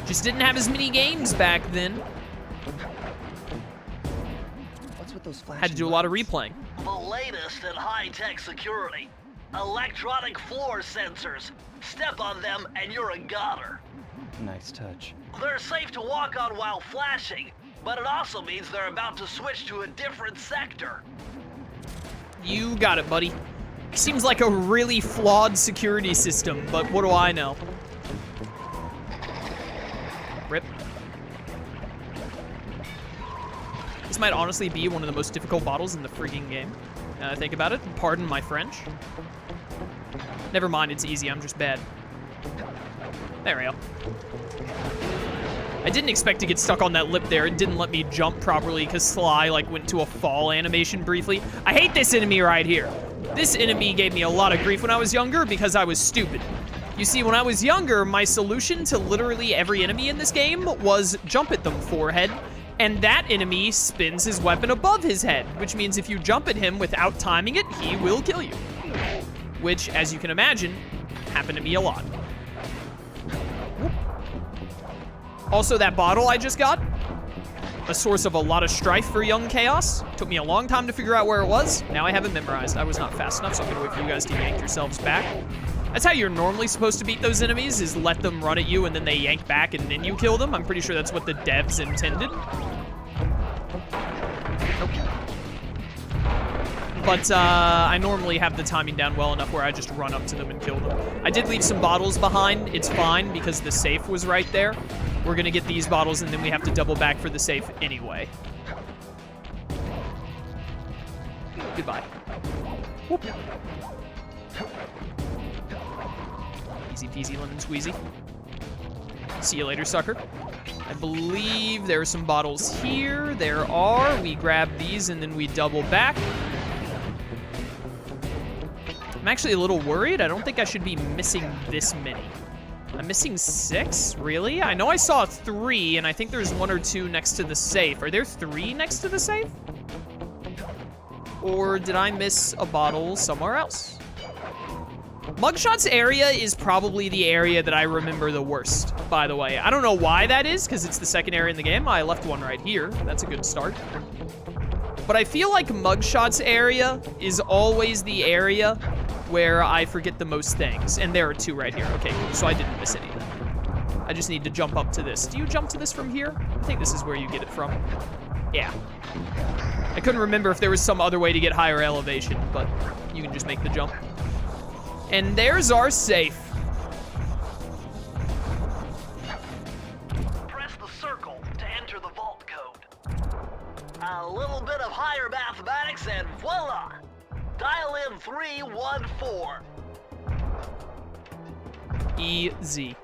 Just didn't have as many games back then. What's with those flashing Had to do a lot of replaying. The latest in high-tech security. Electronic floor sensors. Step on them and you're a goner. Nice touch. They're safe to walk on while flashing, but it also means they're about to switch to a different sector. You got it, buddy. Seems like a really flawed security system, but what do I know? Rip. This might honestly be one of the most difficult bottles in the frigging game. Now that I think about it, pardon my French. Never mind, it's easy, I'm just bad. There we go. I didn't expect to get stuck on that lip there. It didn't let me jump properly because Sly, like, went to a fall animation briefly. I hate this enemy right here. This enemy gave me a lot of grief when I was younger because I was stupid. You see, when I was younger, my solution to literally every enemy in this game was jump at them forehead, and that enemy spins his weapon above his head, which means if you jump at him without timing it, he will kill you. Which, as you can imagine, happened to me a lot. Also, that bottle I just got, a source of a lot of strife for young Chaos. Took me a long time to figure out where it was. Now I have it memorized. I was not fast enough, so I'm gonna wait for you guys to yank yourselves back. That's how you're normally supposed to beat those enemies, is let them run at you and then they yank back and then you kill them. I'm pretty sure that's what the devs intended. Nope. But I normally have the timing down well enough where I just run up to them and kill them. I did leave some bottles behind. It's fine because the safe was right there. We're gonna get these bottles and then we have to double back for the safe anyway. Goodbye. Whoop. Easy peasy lemon squeezy. See you later, sucker. I believe there are some bottles here. There are. We grab these and then we double back. I'm actually a little worried. I don't think I should be missing this many. I'm missing 6? Really? I know I saw 3, and I think there's 1 or 2 next to the safe. Are there 3 next to the safe? Or did I miss a bottle somewhere else? Mugshot's area is probably the area that I remember the worst, by the way. I don't know why that is, because it's the second area in the game. I left one right here. That's a good start. But I feel like Mugshot's area is always the area where I forget the most things. And there are 2 right here. Okay, cool. So I didn't miss any of them. I just need to jump up to this. Do you jump to this from here? I think this is where you get it from. Yeah. I couldn't remember if there was some other way to get higher elevation, but you can just make the jump. And there's our safe. Press the circle to enter the vault code. A little bit of higher mathematics and voila! Dial in 314. Easy.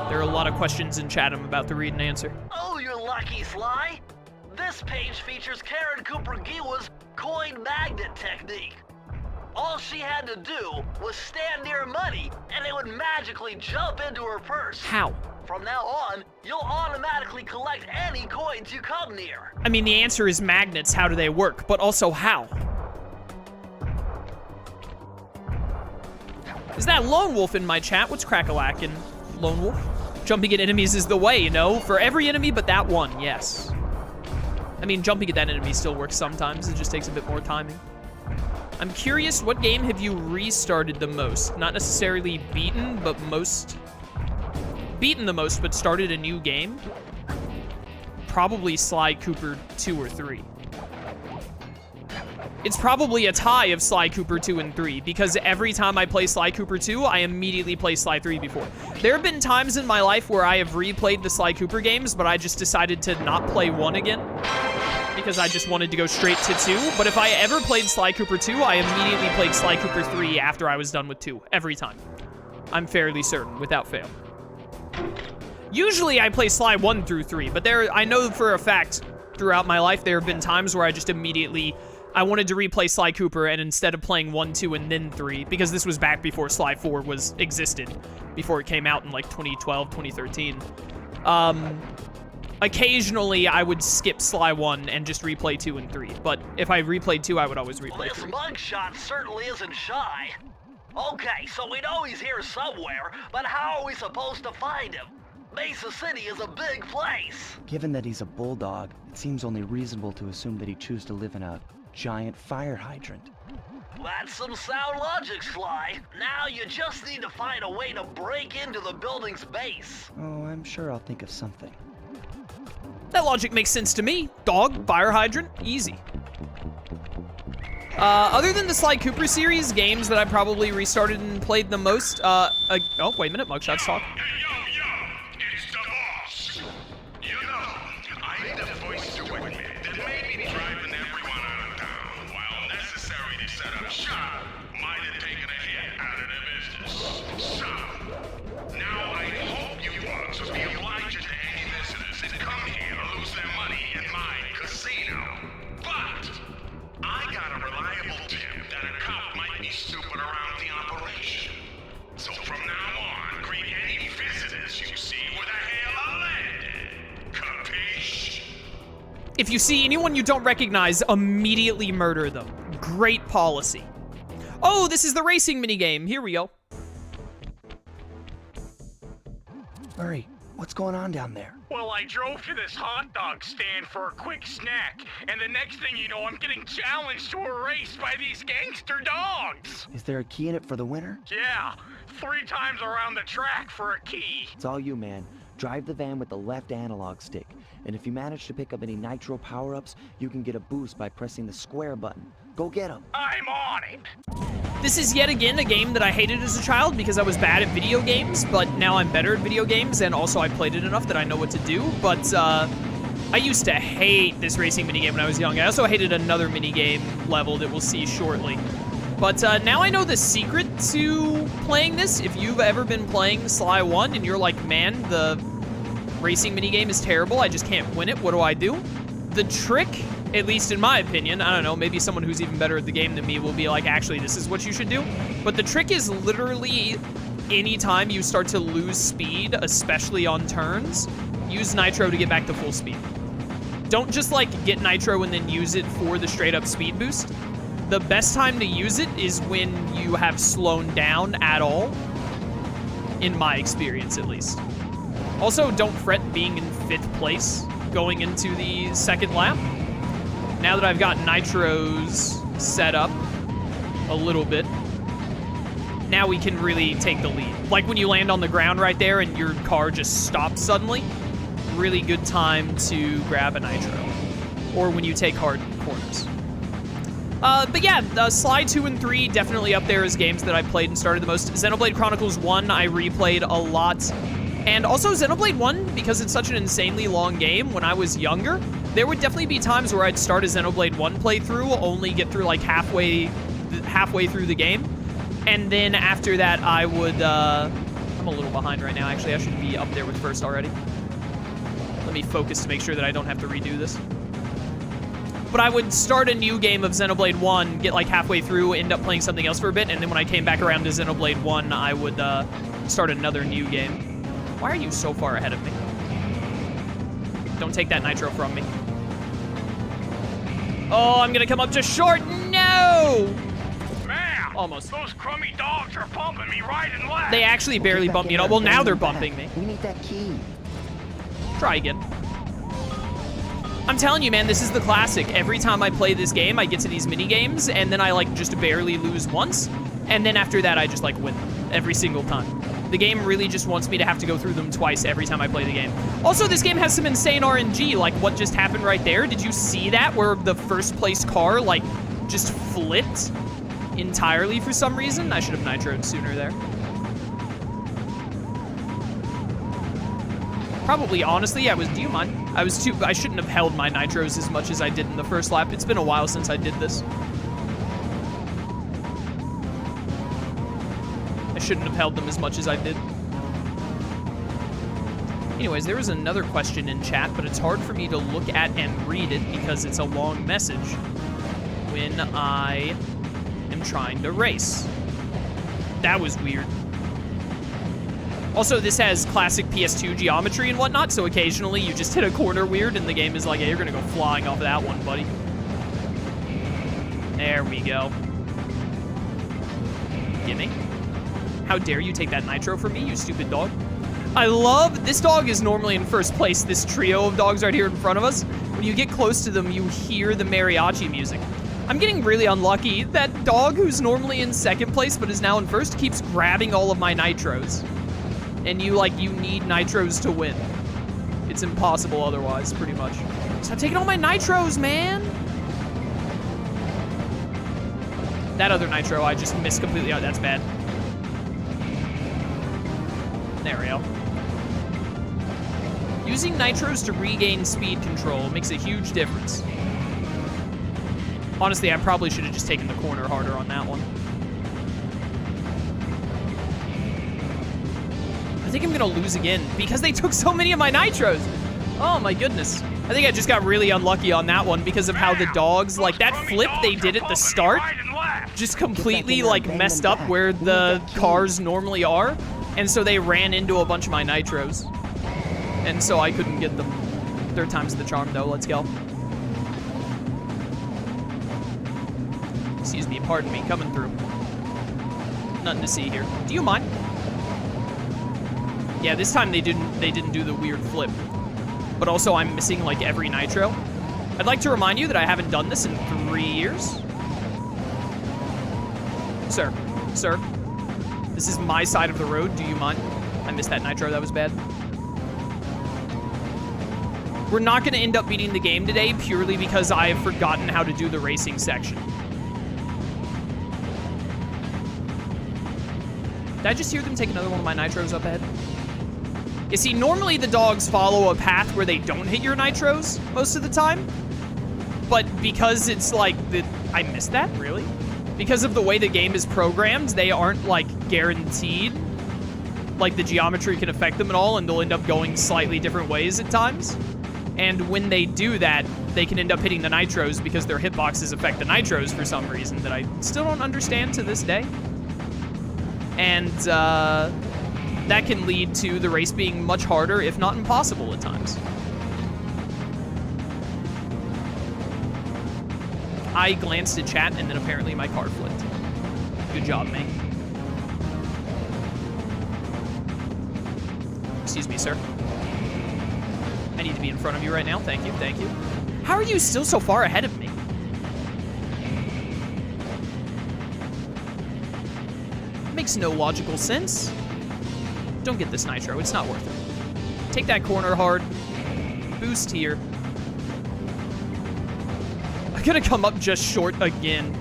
There are a lot of questions in chat I'm about to read and answer. Oh, you're lucky, Sly. This page features Karen Cooper Giwa's coin magnet technique. All she had to do was stand near money, and it would magically jump into her purse. How? From now on, you'll automatically collect any coins you come near. I mean, the answer is magnets. How do they work? But also, how? Is that Lone Wolf in my chat? What's crack-a-lackin', Lone Wolf? Jumping at enemies is the way, you know? For every enemy but that one, yes. I mean, jumping at that enemy still works sometimes. It just takes a bit more timing. I'm curious, what game have you restarted the most? Not necessarily beaten, but most... Beaten the most, but started a new game? Probably Sly Cooper 2 or 3. It's probably a tie of Sly Cooper 2 and 3, because every time I play Sly Cooper 2, I immediately play Sly 3 before. There have been times in my life where I have replayed the Sly Cooper games, but I just decided to not play 1 again, because I just wanted to go straight to 2. But if I ever played Sly Cooper 2, I immediately played Sly Cooper 3 after I was done with 2, every time. I'm fairly certain, without fail. Usually I play Sly 1 through 3, but I know for a fact throughout my life there have been times where I just immediately, I wanted to replay Sly Cooper, and instead of playing 1, 2, and then 3, because this was back before Sly 4 existed, before it came out in like 2012, 2013, occasionally I would skip Sly 1 and just replay 2 and 3, but if I replayed 2, I would always replay This 3. mugshot certainly isn't shy. Okay, so we know he's here somewhere, but how are we supposed to find him? Mesa City is a big place. Given that he's a bulldog, it seems only reasonable to assume that he'd choose to live in a giant fire hydrant. That's some sound logic, Sly. Now you just need to find a way to break into the building's base. Oh, I'm sure I'll think of something. That logic makes sense to me. Dog, fire hydrant, easy. Other than the Sly Cooper series, games that I probably restarted and played the most, oh, wait a minute, Mugshots talk. Yo, it's the boss. You know, I need a voice to admit that maybe driving everyone out of town, while necessary to set up shop, might have taken a hit out of the business. So, now I hope you want to be obliging to any visitors that come here to lose their money in my casino. But I got a reliable tip that a cop might be snooping around the operation. So from now on, greet any visitors you see with a hail landed. Capiche? If you see anyone you don't recognize, immediately murder them. Great policy. Oh, this is the racing minigame. Here we go. Murray, what's going on down there? Well, I drove to this hot dog stand for a quick snack, and the next thing you know, I'm getting challenged to a race by these gangster dogs. Is there a key in it for the winner? Yeah, 3 times around the track for a key. It's all you, man. Drive the van with the left analog stick, and if you manage to pick up any nitro power-ups, you can get a boost by pressing the square button. Go get them. I'm on it. This is yet again a game that I hated as a child because I was bad at video games, but now I'm better at video games, and also I played it enough that I know what to do, but I used to hate this racing minigame when I was young. I also hated another minigame level that we'll see shortly. But now I know the secret to playing this. If you've ever been playing Sly 1 and you're like, man, the racing minigame is terrible, I just can't win it, what do? The trick, at least in my opinion, I don't know, maybe someone who's even better at the game than me will be like, actually, this is what you should do. But the trick is literally anytime you start to lose speed, especially on turns, use nitro to get back to full speed. Don't just like get nitro and then use it for the straight up speed boost. The best time to use it is when you have slowed down at all, in my experience at least. Also, don't fret being in 5th place going into the 2nd lap. Now that I've got nitros set up a little bit, now we can really take the lead. Like when you land on the ground right there and your car just stops suddenly, really good time to grab a nitro. Or when you take hard corners. But yeah, Sly 2 and 3 definitely up there as games that I played and started the most. Xenoblade Chronicles 1 I replayed a lot. And also Xenoblade 1, because it's such an insanely long game, when I was younger, there would definitely be times where I'd start a Xenoblade 1 playthrough, only get through like halfway through the game. And then after that, I would, I'm a little behind right now, actually. I should be up there with first already. Let me focus to make sure that I don't have to redo this. But I would start a new game of Xenoblade 1, get like halfway through, end up playing something else for a bit, and then when I came back around to Xenoblade 1, I would start another new game. Why are you so far ahead of me? Don't take that nitro from me. Oh, I'm gonna come up just short. No! Man, almost. Those crummy dogs are bumping me right and left. They actually barely bumped me at all. Well, now they're bumping me. We need that key. Try again. I'm telling you, man, this is the classic. Every time I play this game, I get to these mini games, and then I like just barely lose once, and then after that, I just like win them every single time. The game really just wants me to have to go through them twice every time I play the game. Also, this game has some insane RNG, like what just happened right there. Did you see that, where the first place car, like, just flipped entirely for some reason? I should have nitroed sooner there. Probably, honestly, do you mind? I shouldn't have held my nitros as much as I did in the first lap. It's been a while since I did this. I shouldn't have held them as much as I did. Anyways, there was another question in chat, but it's hard for me to look at and read it because it's a long message when I am trying to race. That was weird. Also, this has classic PS2 geometry and whatnot, so occasionally you just hit a corner weird and the game is like, hey, you're gonna go flying off of that one, buddy. There we go. Gimme. How dare you take that nitro from me, you stupid dog. I love, this dog is normally in first place, this trio of dogs right here in front of us. When you get close to them, you hear the mariachi music. I'm getting really unlucky. That dog who's normally in second place but is now in first keeps grabbing all of my nitros. And you need nitros to win. It's impossible otherwise, pretty much. Stop taking all my nitros, man! That other nitro I just missed completely. Oh, that's bad. There we go. Using nitros to regain speed control makes a huge difference. Honestly, I probably should have just taken the corner harder on that one. I think I'm gonna lose again because they took so many of my nitros. Oh my goodness. I think I just got really unlucky on that one because of how the dogs, like that flip they did at the start, just completely like messed up where the cars normally are. And so they ran into a bunch of my nitros. And so I couldn't get them. Third time's the charm though, let's go. Excuse me, pardon me, coming through. Nothing to see here. Do you mind? Yeah, this time they didn't do the weird flip. But also I'm missing like every nitro. I'd like to remind you that I haven't done this in 3 years. Sir, this is my side of the road, do you mind? I missed that nitro, that was bad. We're not gonna end up beating the game today purely because I have forgotten how to do the racing section. Did I just hear them take another one of my nitros up ahead? You see, normally the dogs follow a path where they don't hit your nitros most of the time. But because it's like, I missed that, really? Because of the way the game is programmed, they aren't like guaranteed. Like the geometry can affect them at all and they'll end up going slightly different ways at times. And when they do that, they can end up hitting the nitros because their hitboxes affect the nitros for some reason that I still don't understand to this day. And that can lead to the race being much harder, if not impossible at times. I glanced at chat and then apparently my car flipped. Good job, mate. Excuse me, sir. I need to be in front of you right now. Thank you, thank you. How are you still so far ahead of me? Makes no logical sense. Don't get this nitro, it's not worth it. Take that corner hard. Boost here. I'm gonna come up just short again.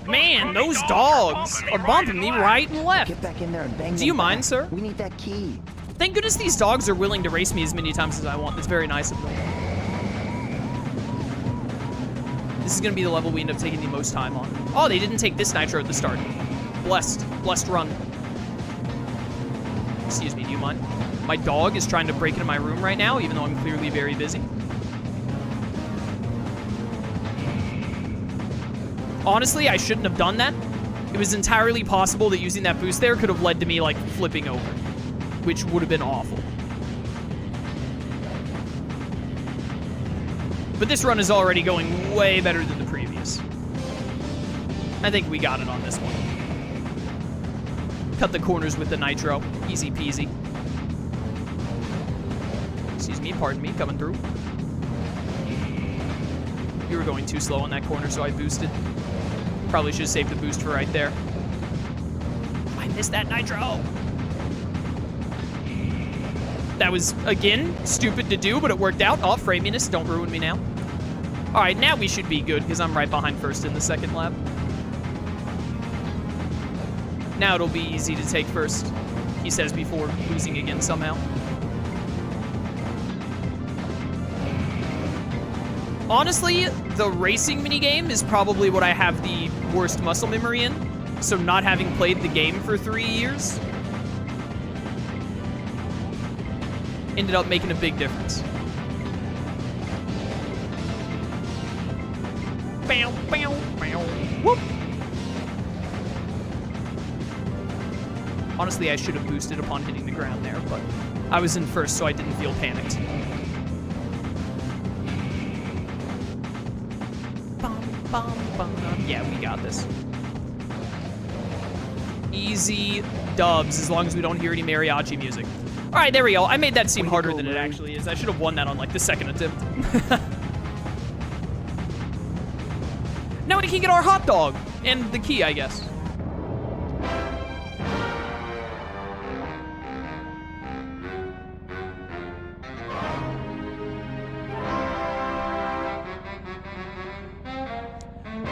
Man, those dogs are bumping me right and left. Get back in there and bang. Do you mind, sir? We need that key. Thank goodness these dogs are willing to race me as many times as I want. It's very nice of them. This is gonna be the level we end up taking the most time on. Oh, they didn't take this nitro at the start. Blessed run. Excuse me, do you mind? My dog is trying to break into my room right now, even though I'm clearly very busy. Honestly, I shouldn't have done that. It was entirely possible that using that boost there could have led to me, like, flipping over, which would have been awful. But this run is already going way better than the previous. I think we got it on this one. Cut the corners with the nitro. Easy peasy. Excuse me, pardon me, coming through. You were going too slow on that corner, so I boosted. Probably should have saved the boost for right there. I missed that nitro. That was, again, stupid to do, but it worked out. Oh, framiness, don't ruin me now. All right, now we should be good because I'm right behind first in the second lap. Now it'll be easy to take first, he says before losing again somehow. Honestly, the racing minigame is probably what I have the worst muscle memory in. So not having played the game for 3 years ended up making a big difference. Bow, bow, bow. Whoop. Honestly, I should have boosted upon hitting the ground there, but I was in first, so I didn't feel panicked. Yeah, we got this. Easy dubs, as long as we don't hear any mariachi music. All right, there we go. I made that seem harder than it actually is. I should have won that on, like, the second attempt. Now we can get our hot dog and the key, I guess.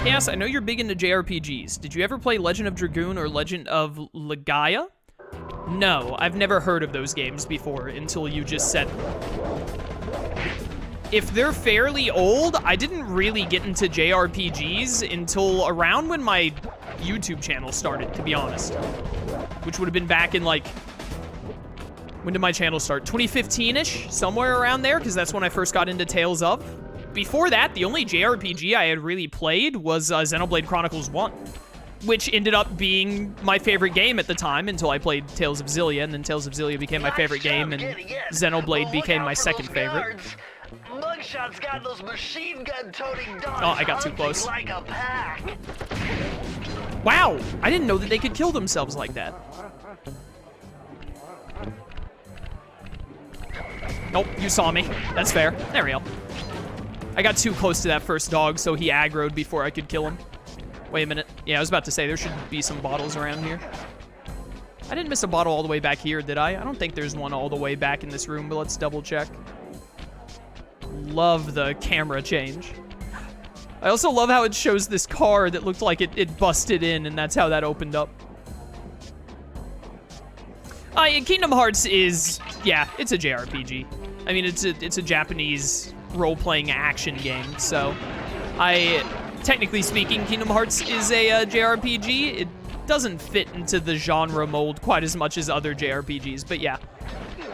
Chaos, I know you're big into JRPGs. Did you ever play Legend of Dragoon or Legend of Legaia? No, I've never heard of those games before until you just said them. If they're fairly old, I didn't really get into JRPGs until around when my YouTube channel started, to be honest. Which would have been back in, like, when did my channel start? 2015-ish? Somewhere around there, because that's when I first got into Tales of. Before that, the only JRPG I had really played was Xenoblade Chronicles 1, which ended up being my favorite game at the time until I played Tales of Xillia, and then Tales of Xillia became my favorite game, and Xenoblade became my second favorite. Mugshot's got those machine gun toting dogs. Oh, I got too close. Like a pack. Wow, I didn't know that they could kill themselves like that. Nope, you saw me. That's fair. There we go. I got too close to that first dog, so he aggroed before I could kill him. Wait a minute. Yeah, I was about to say, there should be some bottles around here. I didn't miss a bottle all the way back here, did I? I don't think there's one all the way back in this room, but let's double check. Love the camera change. I also love how it shows this car that looked like it busted in, and that's how that opened up. Kingdom Hearts is, yeah, it's a JRPG. I mean, it's a Japanese role-playing action game, so technically speaking, Kingdom Hearts is a JRPG. It doesn't fit into the genre mold quite as much as other JRPGs, but yeah.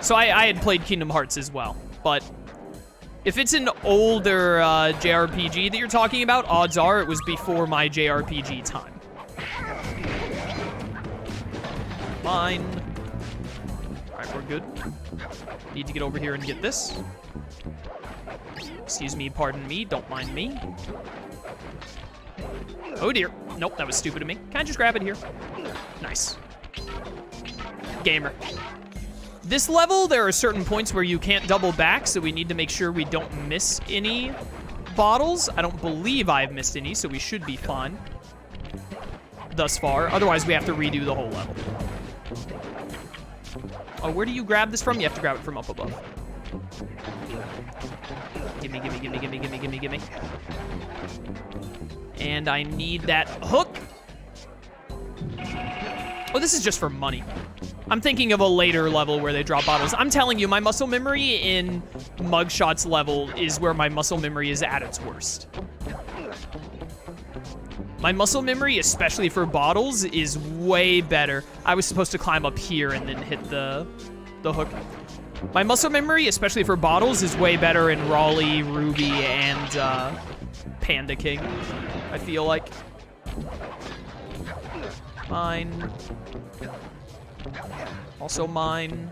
So I had played Kingdom Hearts as well, but if it's an older JRPG that you're talking about, odds are it was before my JRPG time. Fine. All right, we're good. Need to get over here and get this. Excuse me, pardon me, don't mind me. Oh dear. Nope, that was stupid of me. Can I just grab it here? Nice. Gamer. This level, there are certain points where you can't double back, so we need to make sure we don't miss any bottles. I don't believe I've missed any, so we should be fine thus far. Otherwise, we have to redo the whole level. Oh, where do you grab this from? You have to grab it from up above. Gimme, gimme, gimme, gimme, gimme, gimme, gimme. And I need that hook. Oh, this is just for money. I'm thinking of a later level where they drop bottles. I'm telling you, my muscle memory in Mugshot's level is where my muscle memory is at its worst. My muscle memory, especially for bottles, is way better. I was supposed to climb up here and then hit the hook. My muscle memory, especially for bottles, is way better in Raleigh, Ruby, and Panda King, I feel like. Mine. Also mine.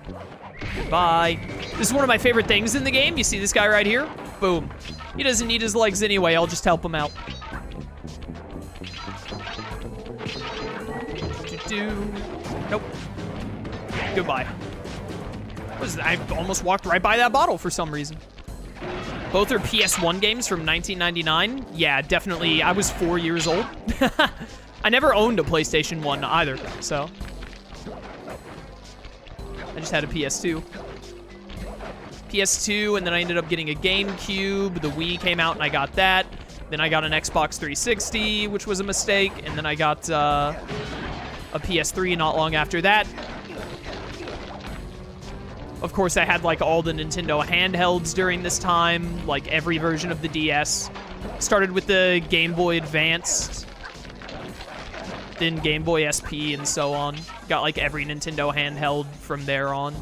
Bye. This is one of my favorite things in the game. You see this guy right here? Boom. He doesn't need his legs anyway. I'll just help him out. Nope. Goodbye. I almost walked right by that bottle for some reason. Both are PS1 games from 1999. Yeah, definitely. I was 4 years old. I never owned a PlayStation 1 either, so. I just had a PS2. PS2, and then I ended up getting a GameCube. The Wii came out, and I got that. Then I got an Xbox 360, which was a mistake. And then I got a PS3 not long after that. Of course, I had, like, all the Nintendo handhelds during this time, like every version of the DS. Started with the Game Boy Advance, then Game Boy SP, and so on. Got, like, every Nintendo handheld from there on.